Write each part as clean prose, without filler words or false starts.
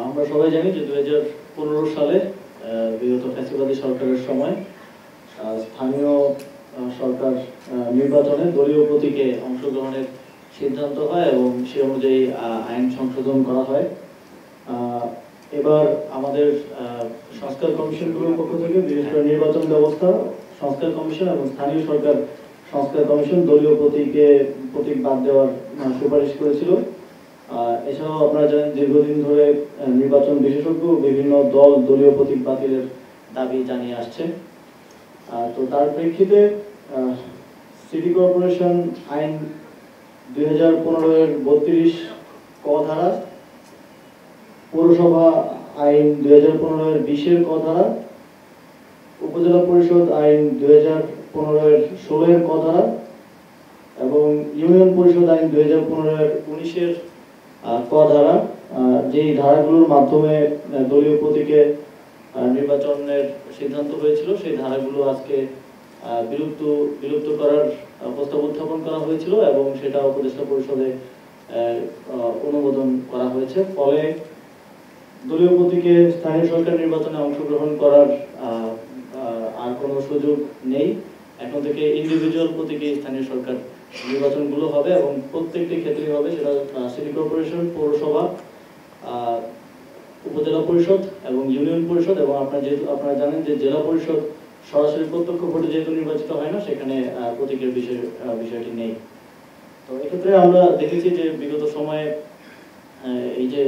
আমরা সবাই জানি যে 2015 সালে বিগত ফ্যাসিবাদী সরকারের সময় স্থানীয় সরকার নির্বাচনে দলীয় প্রতীকে অংশগ্রহণের সিদ্ধান্ত হয় এবং সে অনুযায়ী আইন সংশোধন করা হয়। এবার আমাদের সংস্কার কমিশনগুলোর পক্ষ থেকে বিশেষ করে নির্বাচন ব্যবস্থা সংস্কার কমিশন এবং স্থানীয় সরকার সংস্কার কমিশন দলীয় প্রতীক বাদ দেওয়ার সুপারিশ করেছিল। এছাড়াও আপনারা জানেন দীর্ঘদিন ধরে নির্বাচন বিশেষজ্ঞ বিভিন্ন দল দলীয় প্রতীক বাতিলের দাবি জানিয়ে আসছে। তো তার প্রেক্ষিতে সিটি কর্পোরেশন আইন 2015-এর 32 ক ধারা, পৌরসভা আইন 2015-এর 20-এর ক ধারা, উপজেলা পরিষদ আইন 2015-এর 16-এর ক ধারা এবং ইউনিয়ন পরিষদ আইন 2015-এর 19-এর ক ধারা, যেই ধারাগুলোর মাধ্যমে দলীয় প্রতীকে নির্বাচনের সিদ্ধান্ত হয়েছিল সেই ধারাগুলো আজকে বিলুপ্ত করার প্রস্তাব উত্থাপন করা হয়েছিল এবং সেটা উপদেষ্টা পরিষদে অনুমোদন করা হয়েছে। ফলে দলীয় প্রতীকে স্থানীয় সরকার নির্বাচনে অংশগ্রহণ করার আর কোনো সুযোগ নেই। এখন থেকে ইন্ডিভিজুয়াল প্রতীকে স্থানীয় সরকার নির্বাচনগুলো হবে এবং প্রত্যেকটি ক্ষেত্রেই হবে, সেটা সিটি কর্পোরেশন, পৌরসভা, উপজেলা পরিষদ এবং ইউনিয়ন পরিষদ। এবং আপনারা জানেন যে জেলা পরিষদ সরাসরি প্রত্যক্ষ ভোটে যেহেতু নির্বাচিত হয় না, সেখানে প্রতীকের বিষয়টি নেই। তো এক্ষেত্রে আমরা দেখেছি যে বিগত সময়ে এই যে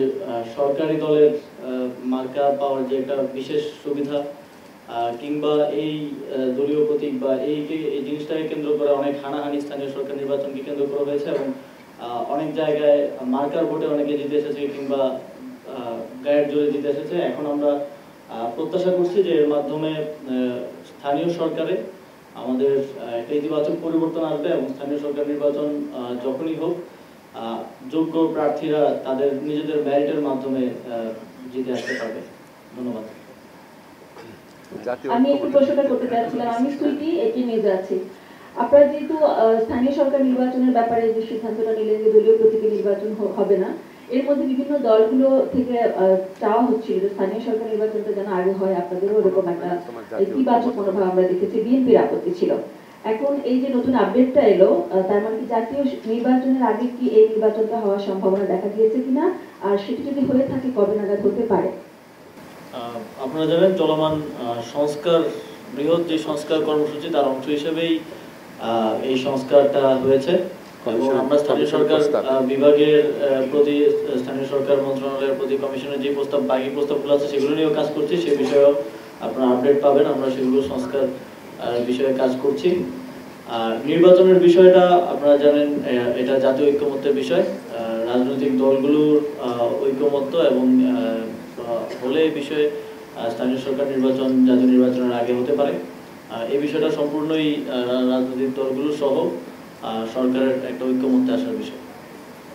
সরকারি দলের মার্কা পাওয়ার যে একটা বিশেষ সুবিধা কিংবা এই দলীয় প্রতীক বা এই জিনিসটাকে কেন্দ্র করে অনেক হানাহানি স্থানীয় সরকার নির্বাচনকে কেন্দ্র করা হয়েছে এবং অনেক জায়গায় মার্কার ভোটে অনেকে জিতে এসেছে কিংবা গায়ের জোরে জিতে এসেছে। এখন আমরা প্রত্যাশা করছি যে এর মাধ্যমে স্থানীয় সরকারে আমাদের একটা ইতিবাচক পরিবর্তন আসবে এবং স্থানীয় সরকার নির্বাচন যখনই হোক যোগ্য প্রার্থীরা তাদের নিজেদের মেরিটের মাধ্যমে জিতে আসতে পারবে। ধন্যবাদ। আমি একটু প্রশ্নটা করতে চাচ্ছিলাম, আমি সুইটি এটি নিউজে আছি। আপনারা যেহেতু স্থানীয় সরকার নির্বাচনের ব্যাপারে যে সিদ্ধান্তটা নিলেন যে দলীয় প্রতীকে নির্বাচন হবে না, এর মধ্যে বিভিন্ন দলগুলো থেকে চাওয়া হচ্ছিল যে স্থানীয় সরকার নির্বাচনটা যেন আগে হয়, আপনাদেরও এরকম একটা ইতিবাচক মনোভাব আমরা দেখেছি, বিএনপির আপত্তি ছিল। এখন এই যে নতুন আপডেটটা এলো, তার মানে কি জাতীয় নির্বাচনের আগে কি এই নির্বাচনটা হওয়ার সম্ভাবনা দেখা দিয়েছে কিনা, আর সেটি যদি হয়ে থাকে কবে নাগাদ হতে পারে? আপনারা জানেন চলমান সংস্কার বৃহৎ যে সংস্কার কর্মসূচি তার অংশ হিসেবেই এই সংস্কারটা হয়েছে এবং আমরা স্থানীয় সরকার বিভাগের প্রতি স্থানীয় সরকার মন্ত্রণালয়ের প্রতি কমিশনের যে বাকি প্রস্তাবগুলো আছে সেগুলো নিয়েও কাজ করছি। সে বিষয়েও আপনারা আপডেট পাবেন, আমরা সেগুলো সংস্কার বিষয়ে কাজ করছি। আর নির্বাচনের বিষয়টা আপনারা জানেন এটা জাতীয় ঐক্যমত্যের বিষয়, রাজনৈতিক দলগুলোর ঐক্যমত্য এবং হলে এই বিষয়ে স্থানীয় সরকার নির্বাচন জাতীয় নির্বাচনের আগে হতে পারে। এই বিষয়টা সম্পূর্ণই রাজনৈতিক দলগুলো সহ সরকারের একটা ঐক্যমত্যে আসার বিষয়।